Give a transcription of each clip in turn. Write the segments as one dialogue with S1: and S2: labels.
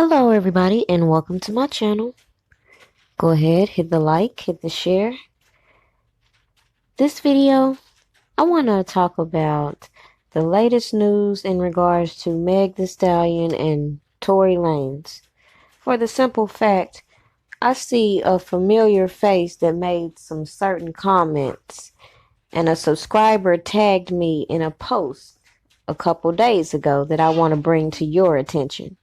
S1: Hello everybody and welcome to my channel. Go ahead, hit the like, hit the share. This video, I want to talk about the latest news in regards to Meg The Stallion and Tory Lanez. For the simple fact, I see a familiar face that made some certain comments, and a subscriber tagged me in a post a couple days ago that I want to bring to your attention.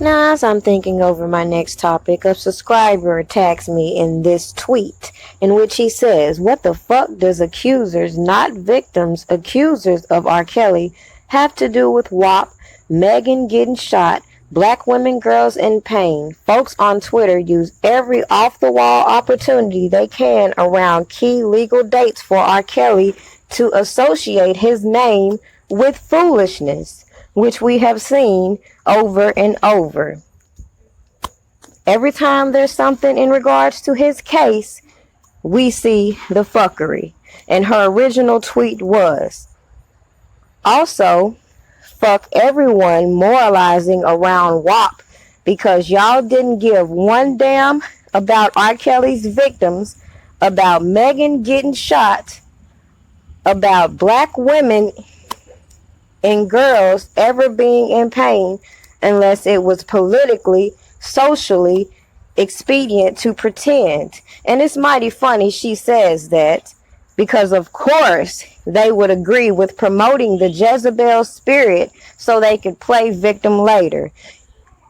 S1: Now, as I'm thinking over my next topic, a subscriber attacks me in this tweet, in which he says, "What the fuck does accusers, not victims, accusers of R. Kelly, have to do with WAP, Megan getting shot, black women, girls in pain? Folks on Twitter use every off-the-wall opportunity they can around key legal dates for R. Kelly to associate his name with foolishness, which we have seen over and over. Every time there's something in regards to his case, we see the fuckery." And her original tweet was, "Also, fuck everyone moralizing around WAP because y'all didn't give one damn about R. Kelly's victims, about Megan getting shot, about black women and girls ever being in pain unless it was politically, socially expedient to pretend." And it's mighty funny she says that, because of course they would agree with promoting the Jezebel spirit so they could play victim later.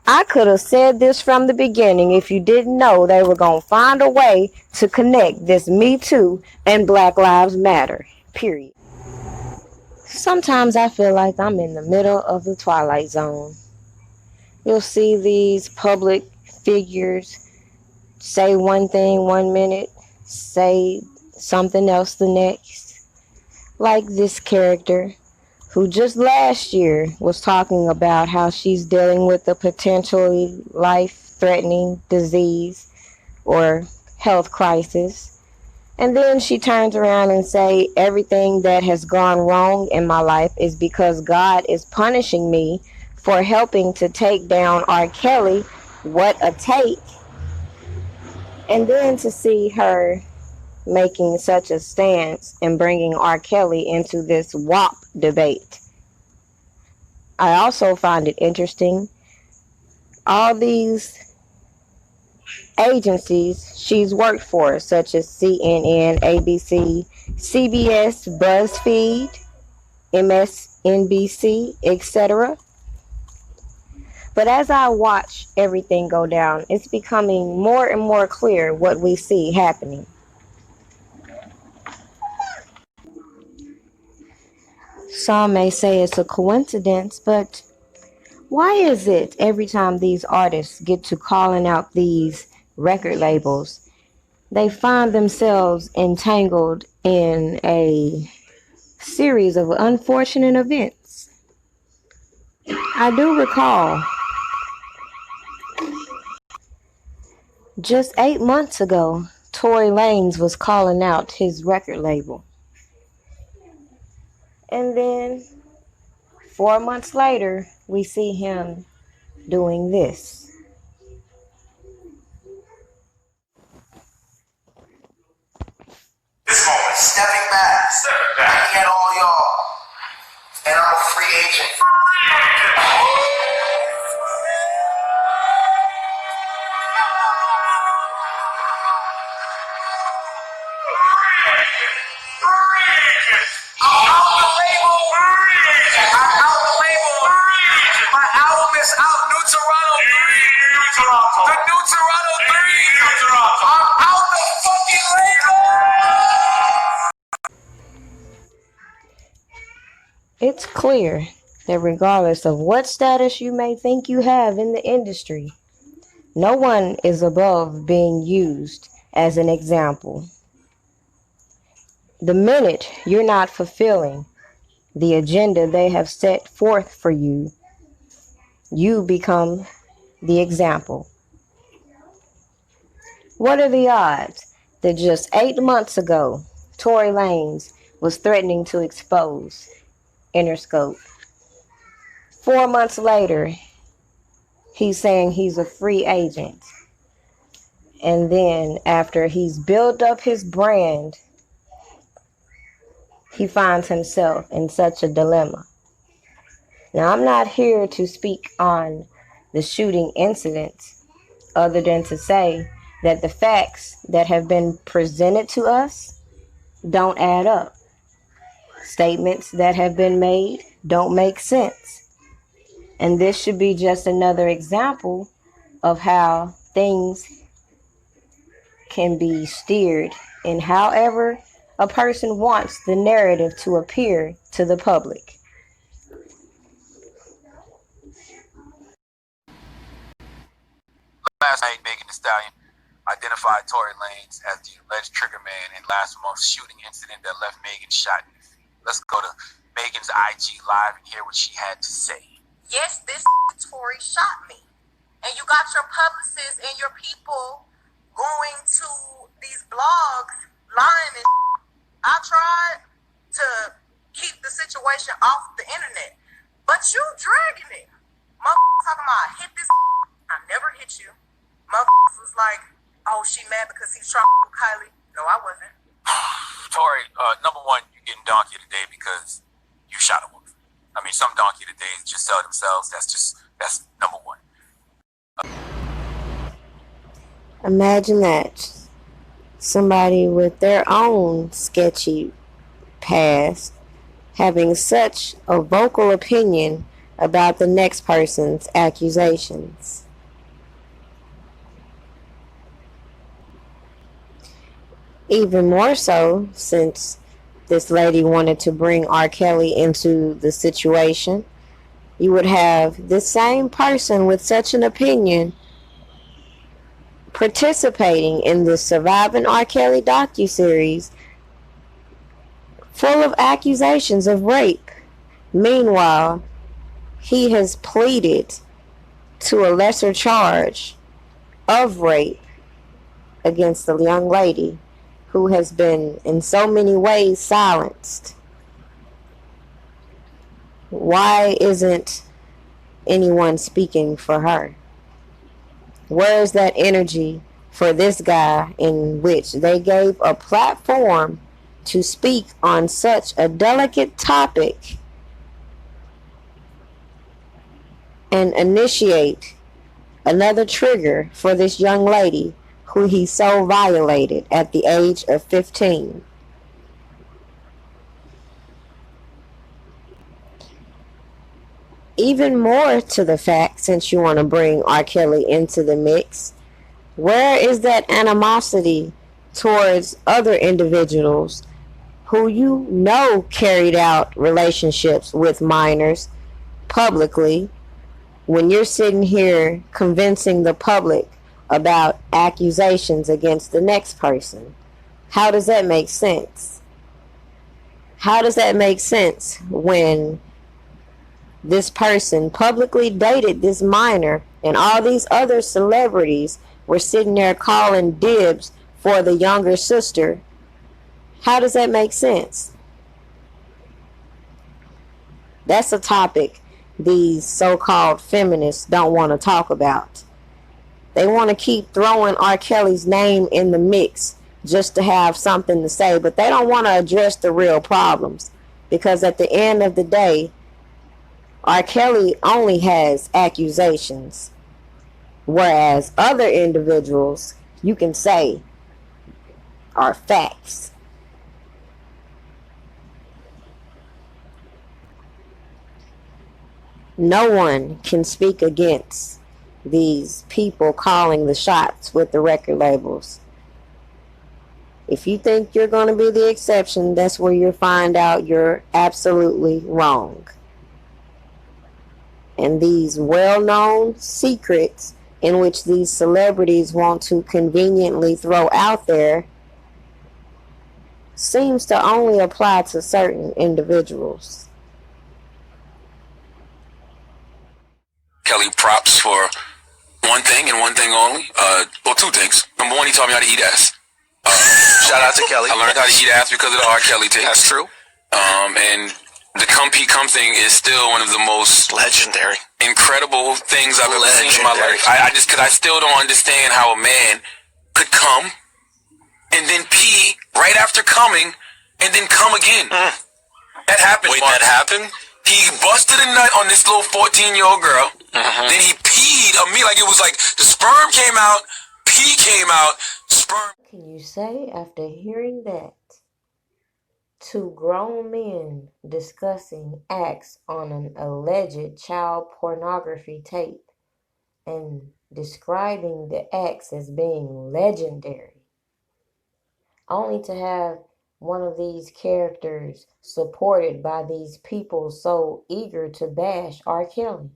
S1: I could have said this from the beginning if you didn't know they were going to find a way to connect this Me Too and Black Lives Matter, period. Sometimes I feel like I'm in the middle of the Twilight Zone. You'll see these public figures say one thing one minute, say something else the next. Like this character who just last year was talking about how she's dealing with a potentially life-threatening disease or health crisis. And then she turns around and say, "Everything that has gone wrong in my life is because God is punishing me for helping to take down R. Kelly. What a take." And then to see her making such a stance and bringing R. Kelly into this WAP debate. I also find it interesting, all these agencies she's worked for, such as CNN, ABC, CBS, BuzzFeed, MSNBC, etc. But as I watch everything go down, it's becoming more and more clear what we see happening. Some may say it's a coincidence, but why is it every time these artists get to calling out these record labels, they find themselves entangled in a series of unfortunate events? I do recall just 8 months ago, Tory Lanez was calling out his record label. And then 4 months later, we see him doing this.
S2: This moment, stepping back, looking at all y'all, and I'm a free agent. I'm out the label. My album is out. New Toronto 3. The New Toronto 3. I'm out the fucking label.
S1: It's clear that regardless of what status you may think you have in the industry, no one is above being used as an example. The minute you're not fulfilling the agenda they have set forth for you, you become the example. What are the odds that just 8 months ago, Tory Lanez was threatening to expose Interscope? 4 months later, he's saying he's a free agent. And then after he's built up his brand, he finds himself in such a dilemma. Now, I'm not here to speak on the shooting incident other than to say that the facts that have been presented to us don't add up. Statements that have been made don't make sense. And this should be just another example of how things can be steered in however a person wants the narrative to appear to the public.
S2: Last night, Megan The Stallion identified Tory Lanez as the alleged trigger man in last month's shooting incident that left Megan shot in the feet. Let's go to Megan's IG Live and hear what she had to say.
S3: Yes, this Tory shot me. And you got your publicists and your people going to these blogs lying and I tried to keep the situation off the internet. But you dragging it. Motherfuckers talking about I hit this. I never hit you. Motherfuckers was like, oh, she mad because he's trying to Kylie. No, I wasn't.
S2: Tory, number one, you're getting donkey today because you shot a woman. I mean, some donkey today just sell themselves. That's number one.
S1: Imagine that. Somebody with their own sketchy past having such a vocal opinion about the next person's accusations. Even more so since this lady wanted to bring R. Kelly into the situation. You would have this same person with such an opinion participating in the Surviving R. Kelly docuseries full of accusations of rape. Meanwhile, he has pleaded to a lesser charge of rape against the young lady who has been in so many ways silenced. Why isn't anyone speaking for her? Where is that energy for this guy in which they gave a platform to speak on such a delicate topic and initiate another trigger for this young lady who he so violated at the age of 15? Even more to the fact, since you want to bring R. Kelly into the mix, where is that animosity towards other individuals who you know carried out relationships with minors publicly when you're sitting here convincing the public about accusations against the next person? How does that make sense? How does that make sense when this person publicly dated this minor and all these other celebrities were sitting there calling dibs for the younger sister? How does that make sense? That's a topic these so-called feminists don't want to talk about. They want to keep throwing R. Kelly's name in the mix just to have something to say, but they don't want to address the real problems, because at the end of the day, R. Kelly only has accusations, whereas other individuals, you can say, are facts. No one can speak against these people calling the shots with the record labels. If you think you're going to be the exception, that's where you'll find out you're absolutely wrong. And these well-known secrets in which these celebrities want to conveniently throw out there seems to only apply to certain individuals.
S2: Kelly props for one thing and one thing only. Well, two things. Number one, he taught me how to eat ass. Shout out to Kelly. I learned how to eat ass because of the R. Kelly tapes. That's true. And The Come Pete Come thing is still one of the most
S4: legendary,
S2: incredible things I've ever seen in my life. Cause I still don't understand how a man could come and then pee right after coming and then come again. That happened.
S4: Wait, that happened?
S2: He busted a nut on this little 14-year-old girl. Then he peed on me, like it was like the sperm came out, pee came out, sperm.
S1: What can you say after hearing that? Two grown men discussing acts on an alleged child pornography tape and describing the acts as being legendary, only to have one of these characters supported by these people so eager to bash R. Kelly.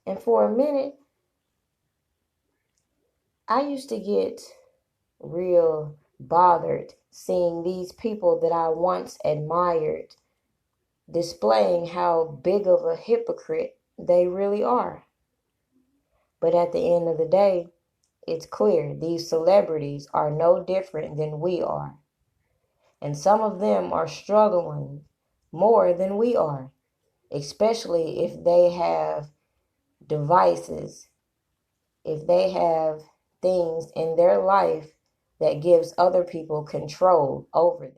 S1: And for a minute, I used to get real bothered seeing these people that I once admired displaying how big of a hypocrite they really are. But at the end of the day, it's clear these celebrities are no different than we are. And some of them are struggling more than we are, especially if they have devices, if they have things in their life that gives other people control over them.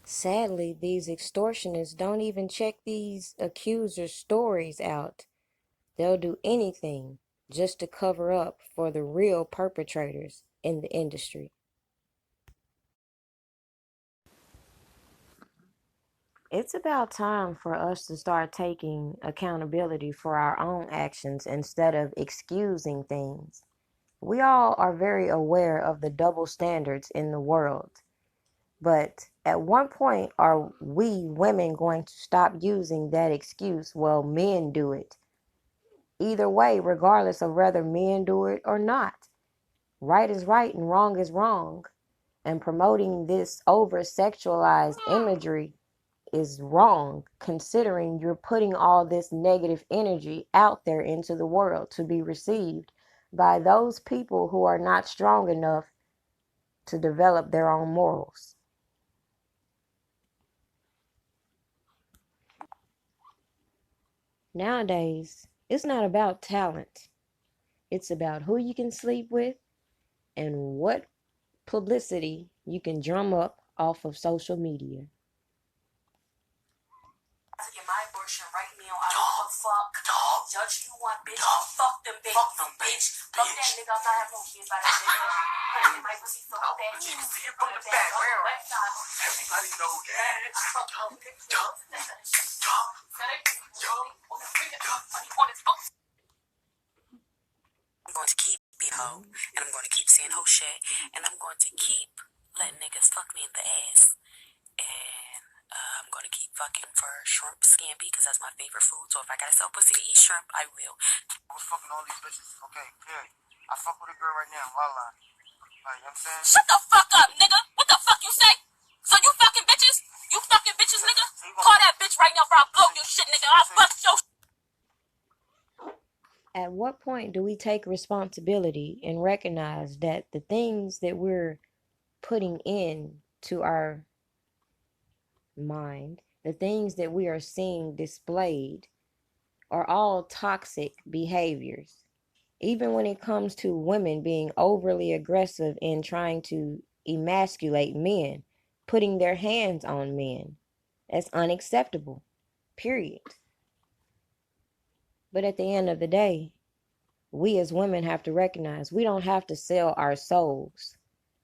S1: Sadly, these extortionists don't even check these accusers' stories out. They'll do anything just to cover up for the real perpetrators in the industry. It's about time for us to start taking accountability for our own actions instead of excusing things. We all are very aware of the double standards in the world. But at one point, are we women going to stop using that excuse? Well, men do it. Either way, regardless of whether men do it or not. Right is right and wrong is wrong. And promoting this over-sexualized imagery is wrong, considering you're putting all this negative energy out there into the world to be received by those people who are not strong enough to develop their own morals. Nowadays, it's not about talent. It's about who you can sleep with and what publicity you can drum up off of social media.
S3: To get my abortion right now. I don't give a fuck. Judge you want, bitch. Fuck them, bitch. Fuck that nigga. I have no kids by that nigga. My pussy fuck that nigga. See it from the back. Everybody know that. I'm going to keep being hoe, and I'm going to keep saying hoe shit, and I'm going to keep letting niggas fuck me in the ass, and I'm going to keep
S4: fucking for shrimp scampi because that's my favorite food. So if I gotta sell pussy to eat shrimp, I will.
S5: I was fucking all these bitches. Okay, period. I fuck with a girl right now, voila. Like, you know what I'm saying?
S4: Shut the fuck up, nigga. What the fuck you say? So you fucking bitches? You fucking bitches, nigga? Call that bitch right now before I blow your shit, nigga. I'll fuck your
S1: At what point do we take responsibility and recognize that the things that we're putting in to our mind, the things that we are seeing displayed, are all toxic behaviors? Even when it comes to women being overly aggressive in trying to emasculate men, putting their hands on men, that's unacceptable, period. But at the end of the day, we as women have to recognize we don't have to sell our souls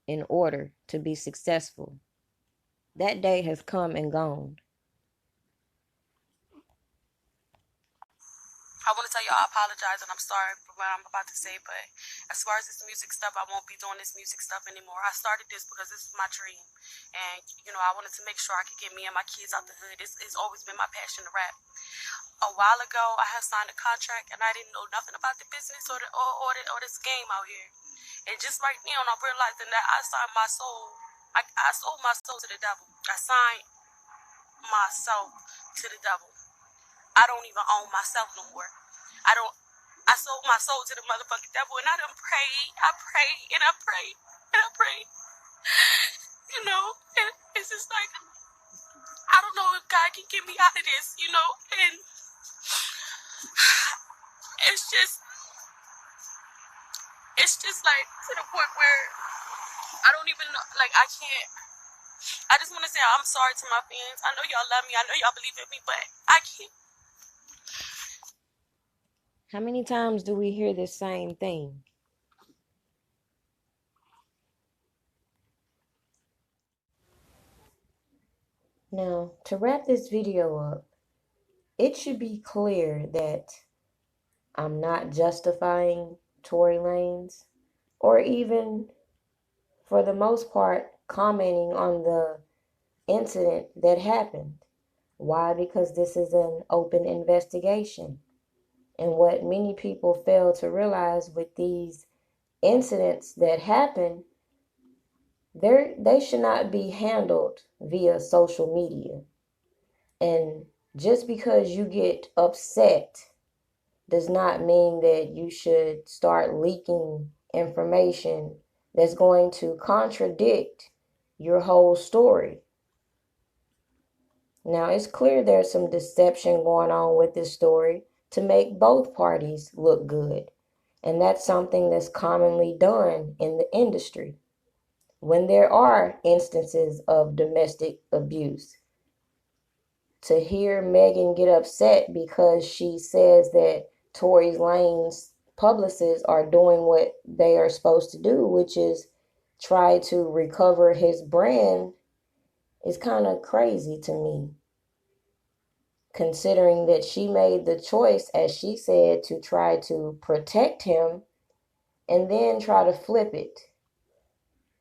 S1: in order to be successful. That day has come and gone.
S4: I want to tell you I apologize and I'm sorry for what I'm about to say, but as far as this music stuff, I won't be doing this music stuff anymore. I started this because this is my dream. And, you know, I wanted to make sure I could get me and my kids out the hood. It's always been my passion to rap. A while ago, I had signed a contract and I didn't know nothing about the business or this game out here. And just right now, I'm realizing that I signed my soul. I sold my soul to the devil. I signed myself to the devil. I don't even own myself no more. I sold my soul to the motherfucking devil, and I done prayed. I prayed and I prayed and I prayed. You know, and it's just like, I don't know if God can get me out of this, you know, and it's just like to the point where I don't even know, like I can't. I just want to say I'm sorry to my fans. I know y'all love me. I know y'all believe in me, but I can't.
S1: How many times do we hear this same thing? Now, to wrap this video up, it should be clear that I'm not justifying Tory Lanez, or even, for the most part, commenting on the incident that happened. Why? Because this is an open investigation. And what many people fail to realize with these incidents that happen, they should not be handled via social media. And just because you get upset does not mean that you should start leaking information that's going to contradict your whole story. Now, it's clear there's some deception going on with this story to make both parties look good. And that's something that's commonly done in the industry when there are instances of domestic abuse. To hear Megan get upset because she says that Tory Lanez's publicists are doing what they are supposed to do, which is try to recover his brand, is kind of crazy to me, considering that she made the choice, as she said, to try to protect him and then try to flip it.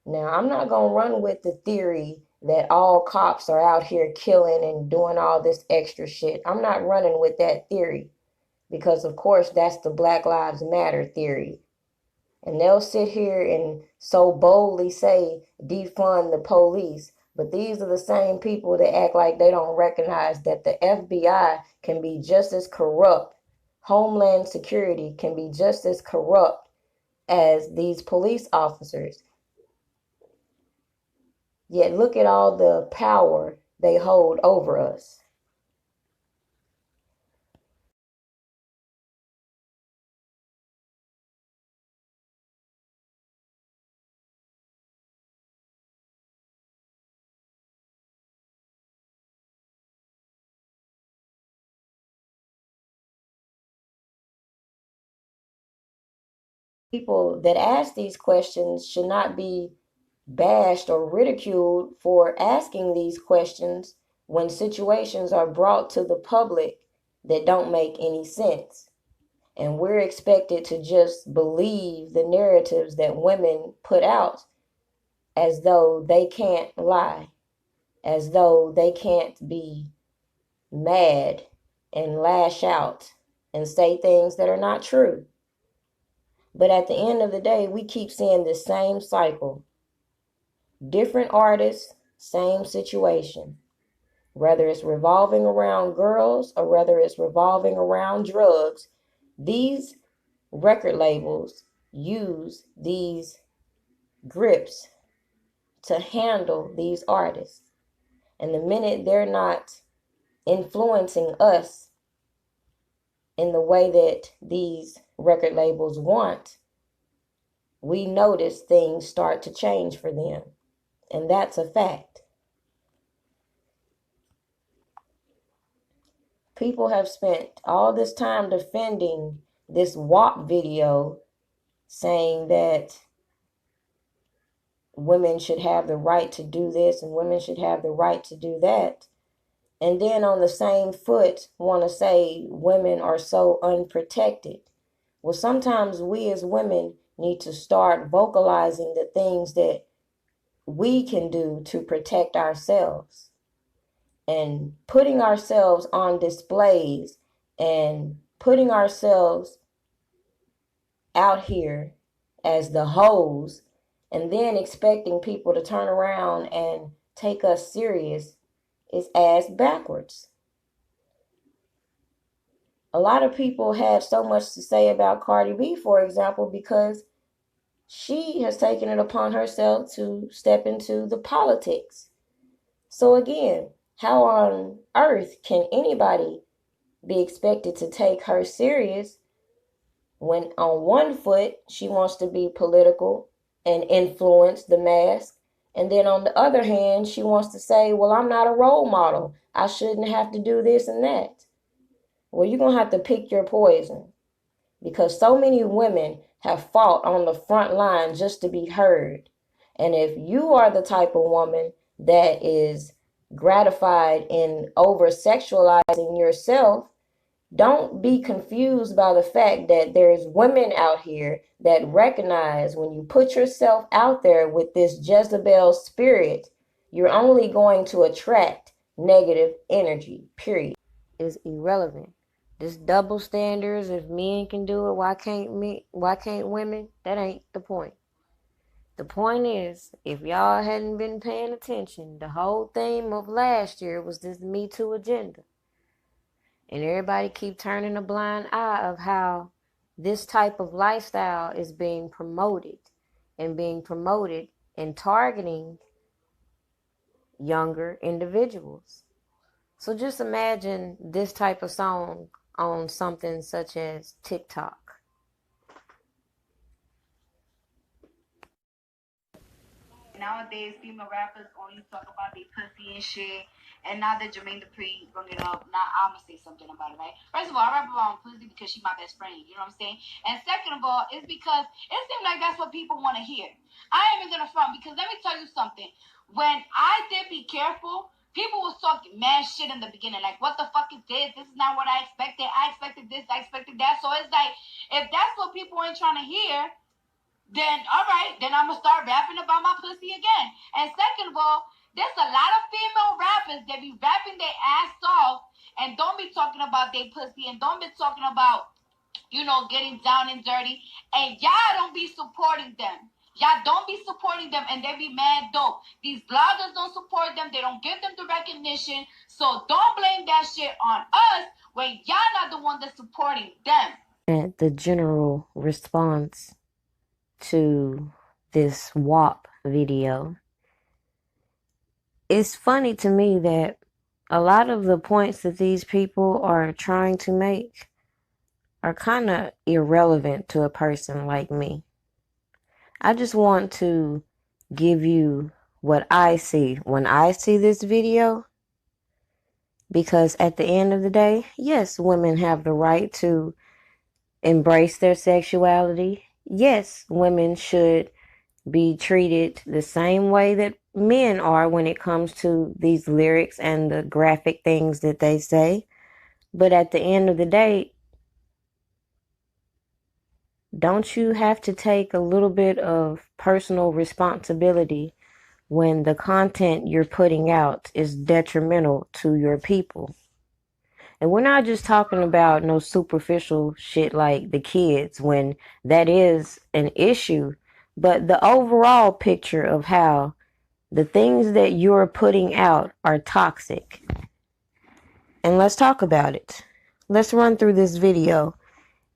S1: Now, I'm not going to run with the theory that all cops are out here killing and doing all this extra shit. I'm not running with that theory because, of course, that's the Black Lives Matter theory. And they'll sit here and so boldly say, defund the police. But these are the same people that act like they don't recognize that the FBI can be just as corrupt. Homeland Security can be just as corrupt as these police officers. Yet look at all the power they hold over us. People that ask these questions should not be bashed or ridiculed for asking these questions when situations are brought to the public that don't make any sense. And we're expected to just believe the narratives that women put out as though they can't lie, as though they can't be mad and lash out and say things that are not true. But at the end of the day, we keep seeing this same cycle. Different artists, same situation. Whether it's revolving around girls or whether it's revolving around drugs, these record labels use these grips to handle these artists. And the minute they're not influencing us in the way that these record labels want, we notice things start to change for them. And that's a fact. People have spent all this time defending this WAP video, saying that women should have the right to do this and women should have the right to do that. And then on the same foot want to say women are so unprotected. Well, sometimes we as women need to start vocalizing the things that we can do to protect ourselves, and putting ourselves on displays and putting ourselves out here as the hoes, and then expecting people to turn around and take us serious is ass backwards. A lot of people have so much to say about Cardi B, for example, because she has taken it upon herself to step into the politics. So again, how on earth can anybody be expected to take her serious when on one foot she wants to be political and influence the mass, and then on the other hand she wants to say, well, I'm not a role model, I shouldn't have to do this and that? Well, you're going to have to pick your poison, because so many women have fought on the front line just to be heard. And if you are the type of woman that is gratified in over sexualizing yourself, don't be confused by the fact that there's women out here that recognize when you put yourself out there with this Jezebel spirit, you're only going to attract negative energy, period. Is irrelevant. This double standards, if men can do it, why can't women? That ain't the point. The point is, if y'all hadn't been paying attention, the whole theme of last year was this Me Too agenda. And everybody keep turning a blind eye of how this type of lifestyle is being promoted and targeting younger individuals. So just imagine this type of song on something such as TikTok.
S6: Nowadays, female rappers only talk about their pussy and shit. And now that Jermaine Dupri bring it up, now I'm gonna say something about it, right? First of all, I rap about pussy because she's my best friend. You know what I'm saying? And second of all, it's because it seems like that's what people want to hear. I ain't even gonna front, because let me tell you something. When I did Be Careful, people was talking mad shit in the beginning, like, what the fuck is this? This is not what I expected. I expected this, I expected that. So it's like, if that's what people ain't trying to hear, then all right, then I'm gonna start rapping about my pussy again. And second of all, there's a lot of female rappers that be rapping their ass off and don't be talking about their pussy and don't be talking about, getting down and dirty. And y'all don't be supporting them. Y'all don't be supporting them, and they be mad dope. These bloggers don't support them. They don't give them the recognition. So don't blame that shit on us when y'all not the one that's supporting them.
S1: And the general response to this WAP video, it's funny to me that a lot of the points that these people are trying to make are kind of irrelevant to a person like me. I just want to give you what I see when I see this video, because at the end of the day, yes, women have the right to embrace their sexuality. Yes, women should be treated the same way that men are when it comes to these lyrics and the graphic things that they say. But at the end of the day, don't you have to take a little bit of personal responsibility when the content you're putting out is detrimental to your people? And we're not just talking about no superficial shit like the kids, when that is an issue, but the overall picture of how the things that you're putting out are toxic. And let's talk about it. Let's run through this video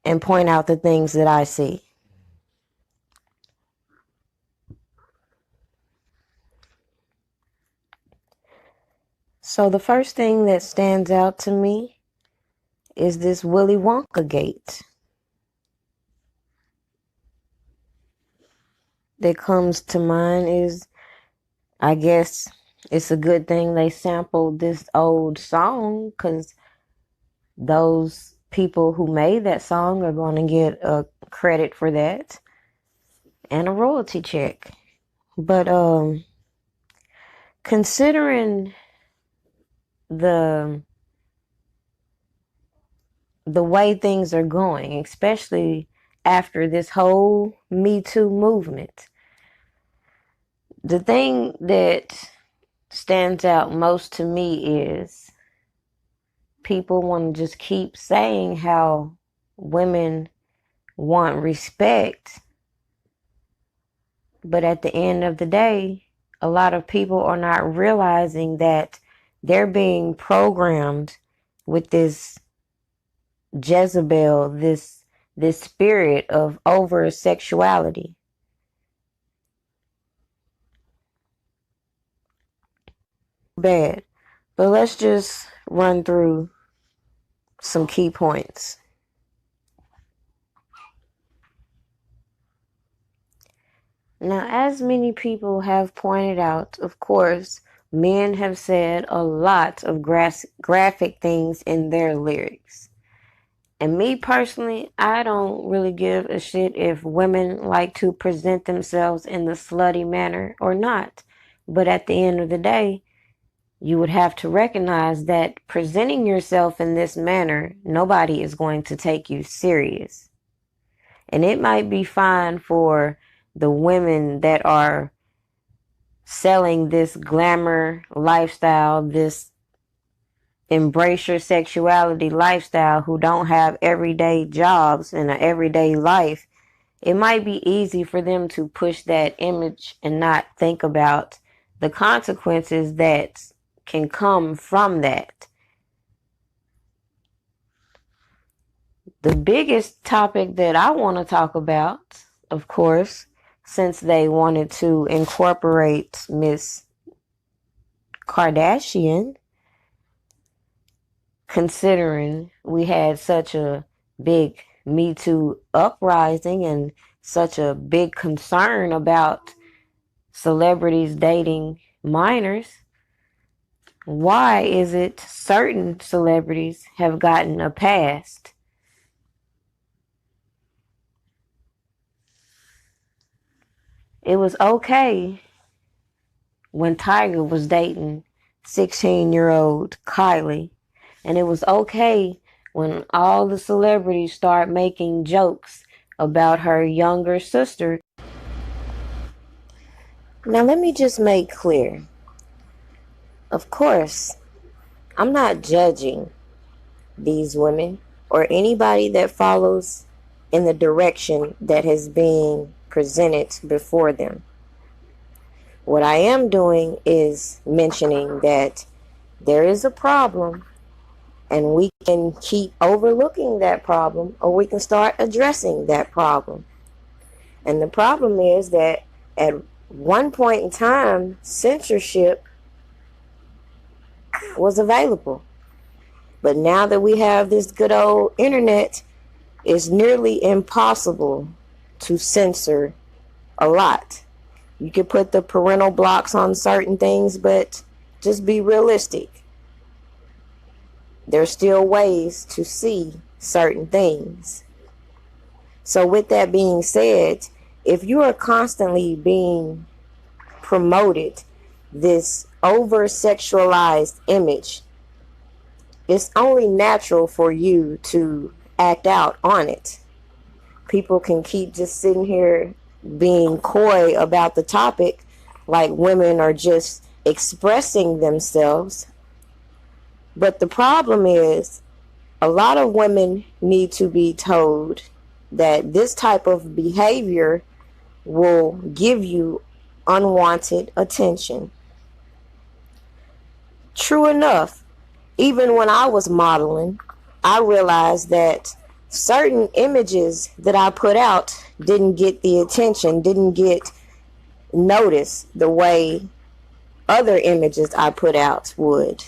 S1: and point out the things that I see. So the first thing that stands out to me is this Willy Wonka gate that comes to mind. Is, I guess it's a good thing they sampled this old song, because those people who made that song are going to get a credit for that and a royalty check. But considering the way things are going, especially after this whole Me Too movement, the thing that stands out most to me is people want to just keep saying how women want respect, but at the end of the day, a lot of people are not realizing that they're being programmed with this Jezebel, this spirit of over sexuality. Bad. But let's just run through some key points. Now, as many people have pointed out, of course, men have said a lot of graphic things in their lyrics. And me personally, I don't really give a shit if women like to present themselves in the slutty manner or not. But at the end of the day, you would have to recognize that presenting yourself in this manner, nobody is going to take you serious. And it might be fine for the women that are selling this glamour lifestyle, this embrace your sexuality lifestyle, who don't have everyday jobs and an everyday life. It might be easy for them to push that image and not think about the consequences that can come from that. The biggest topic that I want to talk about, of course, since they wanted to incorporate Miss Kardashian, considering we had such a big Me Too uprising and such a big concern about celebrities dating minors, why is it certain celebrities have gotten a pass? It was okay when Tiger was dating 16-year-old Kylie. And it was okay when all the celebrities start making jokes about her younger sister. Now let me just make clear. Of course, I'm not judging these women or anybody that follows in the direction that has been presented before them. What I am doing is mentioning that there is a problem, and we can keep overlooking that problem, or we can start addressing that problem. And the problem is that at one point in time, censorship was available. But now that we have this good old internet, it's nearly impossible to censor a lot. You can put the parental blocks on certain things, but just be realistic. There's still ways to see certain things. So with that being said, if you are constantly being promoted this over-sexualized image, it's only natural for you to act out on it. People can keep just sitting here being coy about the topic, like women are just expressing themselves. But the problem is A lot of women need to be told that this type of behavior will give you unwanted attention. True enough, even when I was modeling, I realized that certain images that I put out didn't get the attention, didn't get noticed the way other images I put out would.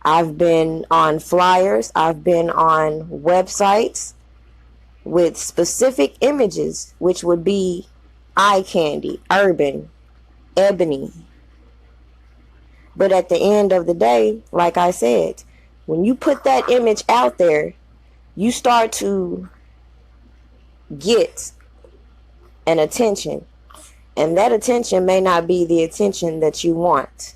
S1: I've been on flyers, I've been on websites with specific images, which would be eye candy, urban, ebony. But at the end of the day, like I said, when you put that image out there, you start to get an attention. And that attention may not be the attention that you want.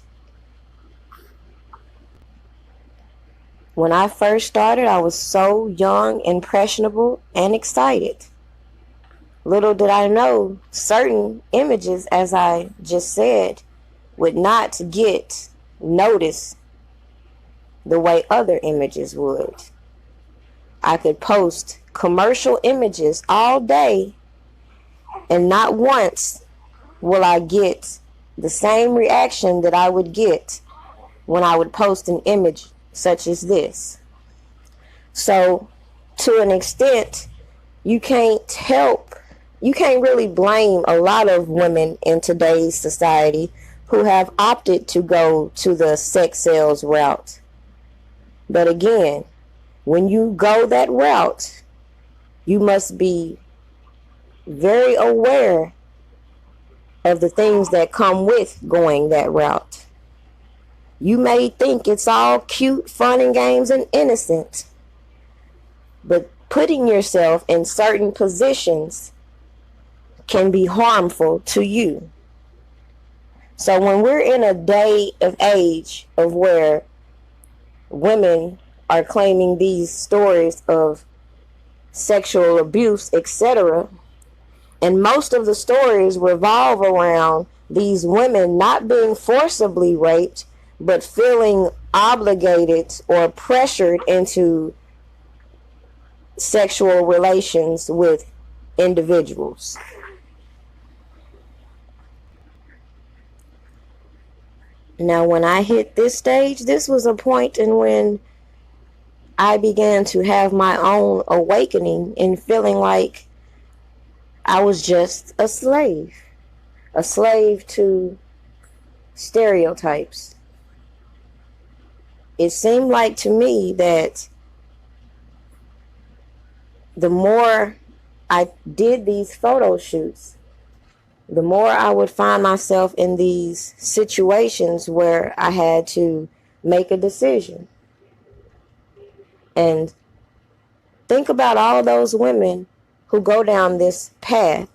S1: When I first started, I was so young, impressionable, and excited. Little did I know, certain images, as I just said, would not get noticed the way other images would. I could post commercial images all day, and not once will I get the same reaction that I would get when I would post an image such as this. So, to an extent, you can't really blame a lot of women in today's society who have opted to go to the sex sales route. But again, when you go that route, you must be very aware of the things that come with going that route. You may think it's all cute, fun and games and innocent, but putting yourself in certain positions can be harmful to you. So when we're in a day of age of where women are claiming these stories of sexual abuse, etc., and most of the stories revolve around these women not being forcibly raped, but feeling obligated or pressured into sexual relations with individuals. Now, when I hit this stage, this was a point in when I began to have my own awakening in feeling like I was just a slave to stereotypes. It seemed like to me that the more I did these photo shoots, the more I would find myself in these situations where I had to make a decision. And think about all those women who go down this path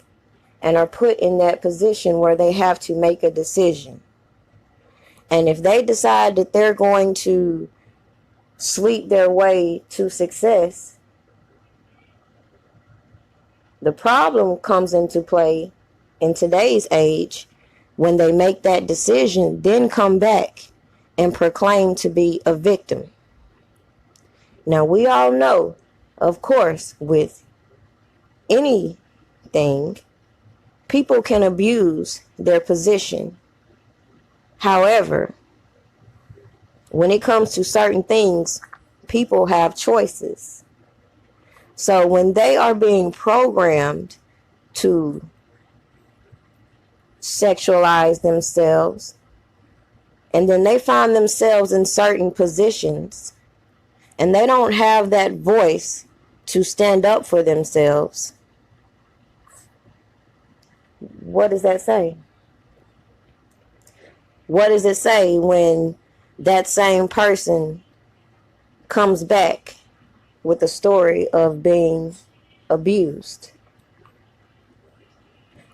S1: and are put in that position where they have to make a decision. And if they decide that they're going to sleep their way to success, the problem comes into play in today's age when they make that decision, then come back and proclaim to be a victim. Now, we all know, of course, with anything, people can abuse their position. However, when it comes to certain things, people have choices. So when they are being programmed to sexualize themselves, and then they find themselves in certain positions, and they don't have that voice to stand up for themselves, what does that say? What does it say when that same person comes back with a story of being abused?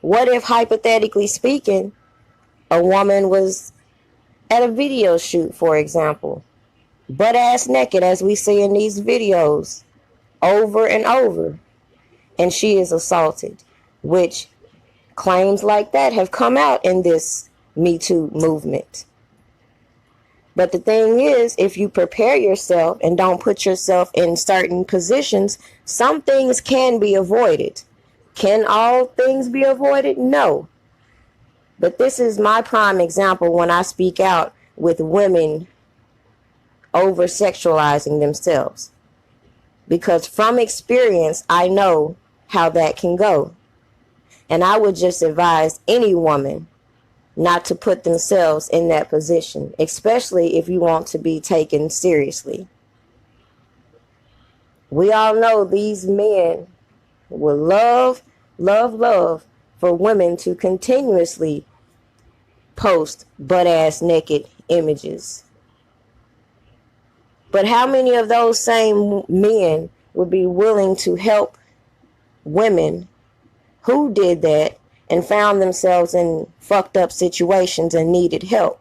S1: What if, hypothetically speaking, a woman was at a video shoot, for example, butt-ass naked, as we see in these videos over and over, and she is assaulted, which claims like that have come out in this Me Too movement. But the thing is, if you prepare yourself and don't put yourself in certain positions, some things can be avoided. Can all things be avoided? No. But this is my prime example when I speak out with women over sexualizing themselves. Because from experience, I know how that can go. And I would just advise any woman not to put themselves in that position, especially if you want to be taken seriously. We all know these men will love for women to continuously post butt-ass naked images. But how many of those same men would be willing to help women who did that and found themselves in fucked up situations and needed help?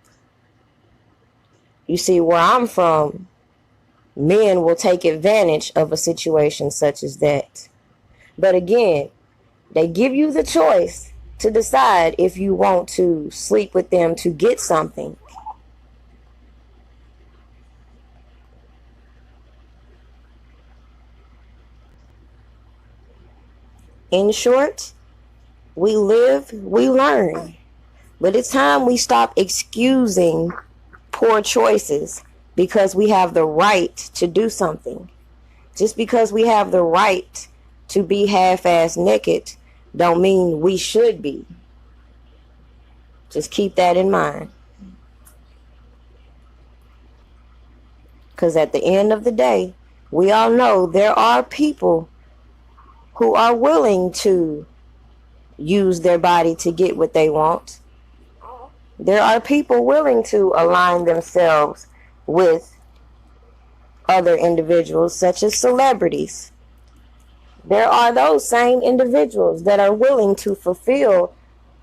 S1: You see, where I'm from, men will take advantage of a situation such as that. But again, they give you the choice to decide if you want to sleep with them to get something. In short, we live, we learn. But it's time we stop excusing poor choices because we have the right to do something. Just because we have the right to be half-ass naked don't mean we should be. Just keep that in mind. Because at the end of the day, we all know there are people who are willing to use their body to get what they want. There are people willing to align themselves with other individuals, such as celebrities. There are those same individuals that are willing to fulfill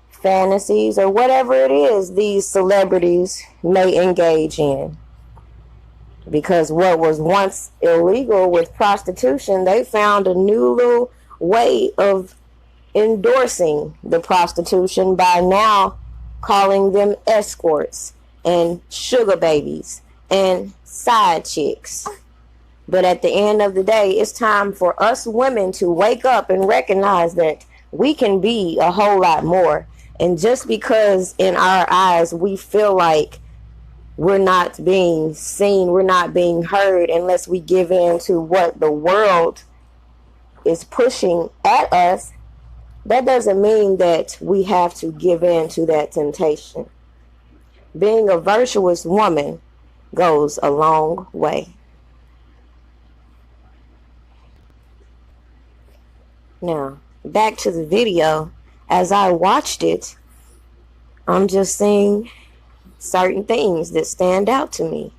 S1: fantasies or whatever it is these celebrities may engage in. Because what was once illegal with prostitution, they found a new little way of endorsing the prostitution by now calling them escorts and sugar babies and side chicks. But at the end of the day, it's time for us women to wake up and recognize that we can be a whole lot more. And just because in our eyes we feel like we're not being seen, we're not being heard unless we give in to what the world is pushing at us, that doesn't mean that we have to give in to that temptation. Being a virtuous woman goes a long way. Now, back to the video. As I watched it, I'm just seeing certain things that stand out to me.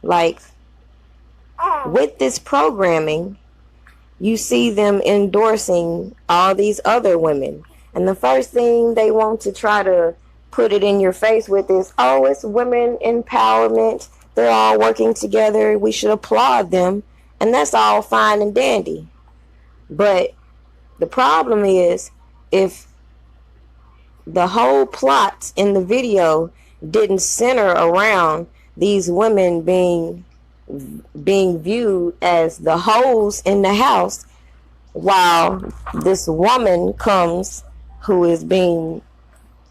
S1: Like, with this programming, you see them endorsing all these other women. And the first thing they want to try to put it in your face with is, oh, it's women empowerment. They're all working together. We should applaud them. And that's all fine and dandy. But the problem is, if the whole plot in the video didn't center around these women being viewed as the hoes in the house, while this woman comes who is being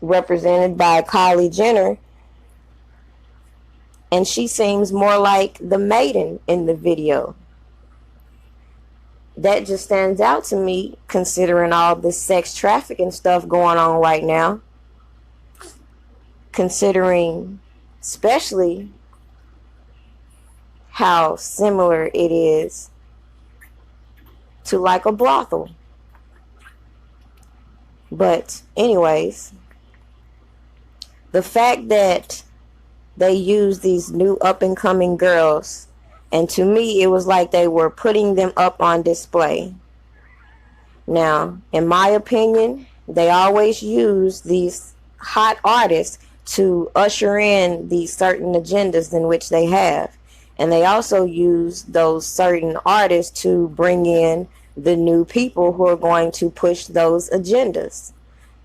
S1: represented by Kylie Jenner, and she seems more like the maiden in the video. That just stands out to me, considering all this sex trafficking stuff going on right now. Considering especially how similar it is to like a brothel. But anyways, the fact that they use these new up-and-coming girls, and to me it was like they were putting them up on display. Now, in my opinion, they always use these hot artists to usher in these certain agendas in which they have. And they also use those certain artists to bring in the new people who are going to push those agendas.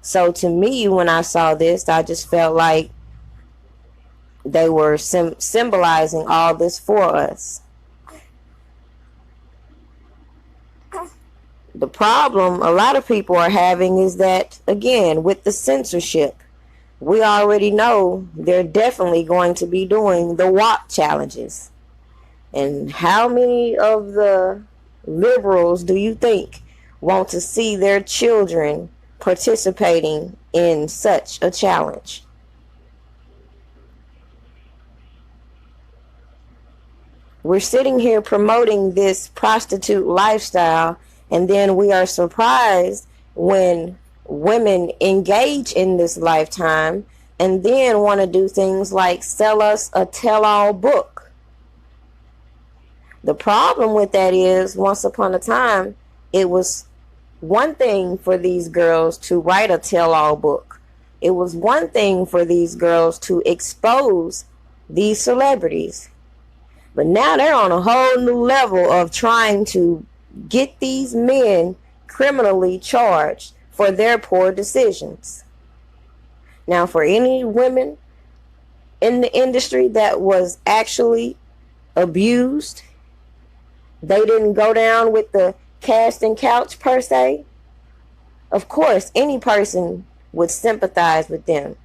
S1: So to me, when I saw this, I just felt like they were symbolizing all this for us. The problem a lot of people are having is that, again, with the censorship, we already know they're definitely going to be doing the WAP challenges. And how many of the liberals do you think want to see their children participating in such a challenge? We're sitting here promoting this prostitute lifestyle, and then we are surprised when women engage in this lifetime and then want to do things like sell us a tell-all book. The problem with that is, once upon a time, it was one thing for these girls to write a tell-all book. It was one thing for these girls to expose these celebrities. But now they're on a whole new level of trying to get these men criminally charged for their poor decisions. Now, for any women in the industry that was actually abused, they didn't go down with the casting couch per se. Of course, any person would sympathize with them.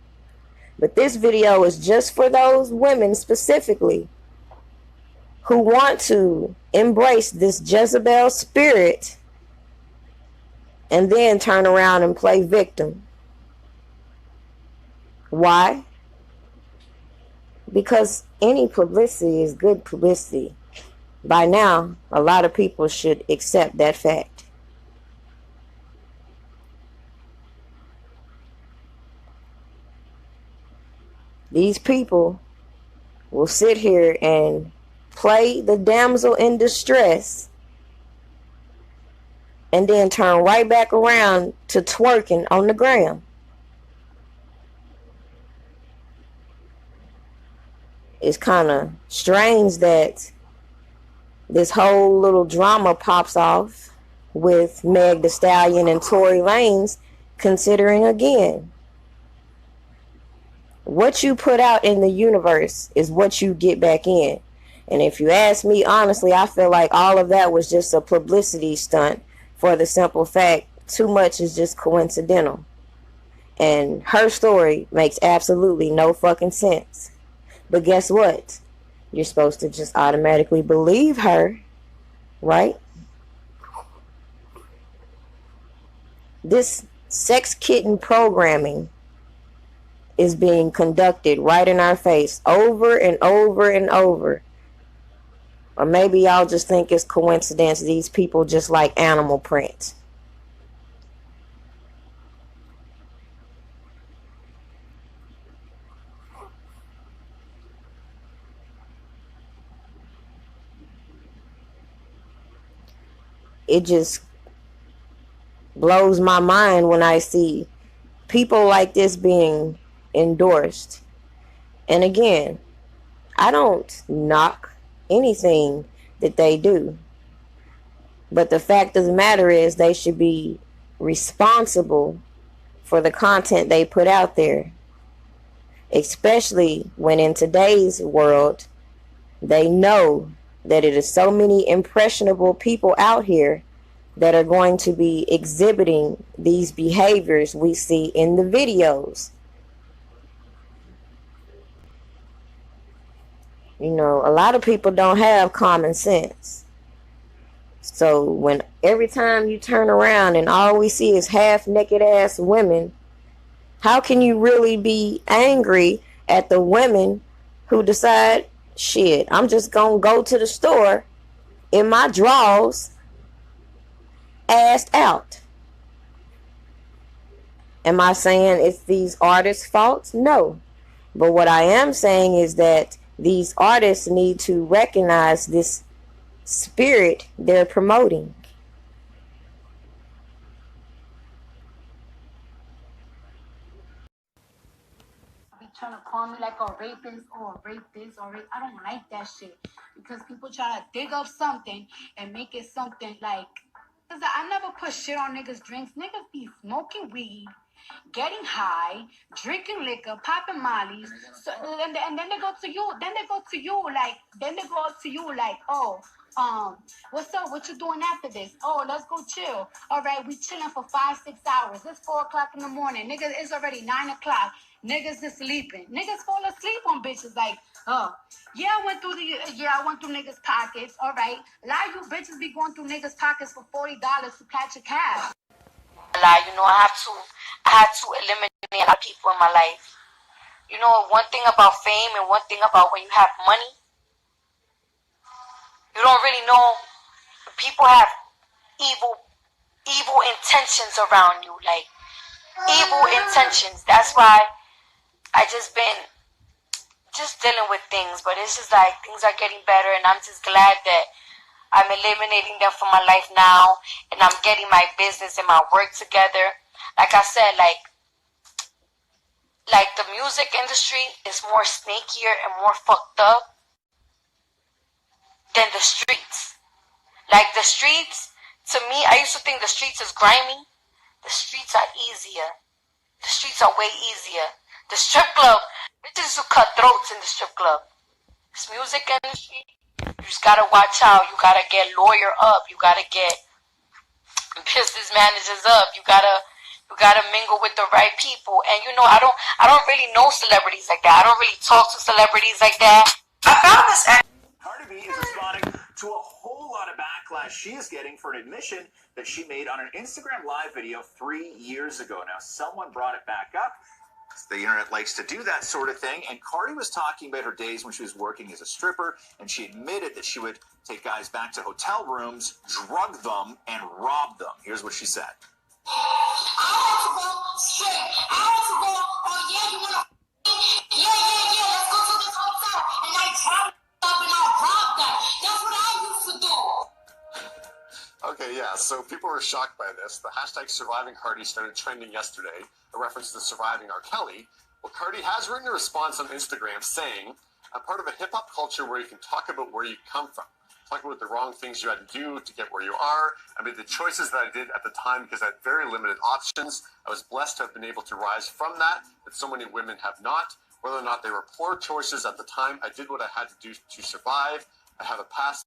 S1: But this video is just for those women specifically who want to embrace this Jezebel spirit and then turn around and play victim. Why? Because any publicity is good publicity. By now, a lot of people should accept that fact. These people will sit here and play the damsel in distress and then turn right back around to twerking on the gram. It's kind of strange that this whole little drama pops off with Meg The Stallion and Tory Lanez, considering, again, what you put out in the universe is what you get back in. And if you ask me honestly, I feel like all of that was just a publicity stunt, for the simple fact too much is just coincidental. And her story makes absolutely no fucking sense. But guess what? You're supposed to just automatically believe her, right? This sex kitten programming is being conducted right in our face over and over and over. Or maybe y'all just think it's coincidence these people just like animal print. It just blows my mind when I see people like this being endorsed. And again, I don't knock anything that they do. But the fact of the matter is they should be responsible for the content they put out there. Especially when in today's world, they know that it is so many impressionable people out here that are going to be exhibiting these behaviors we see in the videos. You know, a lot of people don't have common sense. So when every time you turn around and all we see is half-naked ass women, how can you really be angry at the women who decide, shit, I'm just gonna go to the store in my drawers, assed out? Am I saying it's these artists' fault? No. But what I am saying is that these artists need to recognize this spirit they're promoting.
S6: Be trying to call me like a rapist or rape this or rape. I don't like that shit because people try to dig up something and make it something like. Cause I never put shit on niggas' drinks. Niggas be smoking weed getting high, drinking liquor, popping mollies. So, and then they go to you. Then they go to you like, oh, what's up? What you doing after this? Oh, let's go chill. All right, we chilling for 5-6 hours. It's 4 o'clock in the morning. Niggas, it's already 9 o'clock. Niggas is sleeping. Niggas fall asleep on bitches like, oh, I went through niggas' pockets. All right, a lot of you bitches be going through niggas' pockets for $40 to catch a cab.
S7: You know, I had to eliminate a lot of people in my life. You know, one thing about fame and one thing about when you have money, you don't really know. People have evil intentions around you, like evil intentions. That's why I just been dealing with things, but it's just like things are getting better, and I'm just glad that I'm eliminating them from my life now, and I'm getting my business and my work together. Like I said, like the music industry is more snakier and more fucked up than the streets. Like the streets, to me, I used to think the streets is grimy. The streets are easier. The streets are way easier. The strip club, bitches who cut throats in the strip club. This music industry, you just gotta watch out. You gotta get lawyer up. You gotta get business managers up. You gotta mingle with the right people. And you know, I don't really know celebrities like that. I don't really talk to celebrities like that. I found this.
S8: Cardi B is responding to a whole lot of backlash she is getting for an admission that she made on an Instagram live video 3 years ago. Now, someone brought it back up. The internet likes to do that sort of thing, and Cardi was talking about her days when she was working as a stripper, and she admitted that she would take guys back to hotel rooms, drug them, and rob them. Here's what she said.
S9: I had to go straight. I had to go, oh yeah, you wanna let's go to this hotel. And I dropped up and I robbed them. That's what I used to do.
S10: Okay, yeah, so people were shocked by this. The hashtag Surviving Cardi started trending yesterday, a reference to surviving R. Kelly. Well, Cardi has written a response on Instagram saying, I'm part of a hip-hop culture where you can talk about where you come from. Talk about the wrong things you had to do to get where you are. I made the choices that I did at the time because I had very limited options. I was blessed to have been able to rise from that so many women have not. Whether or not they were poor choices at the time, I did what I had to do to survive. I have a past.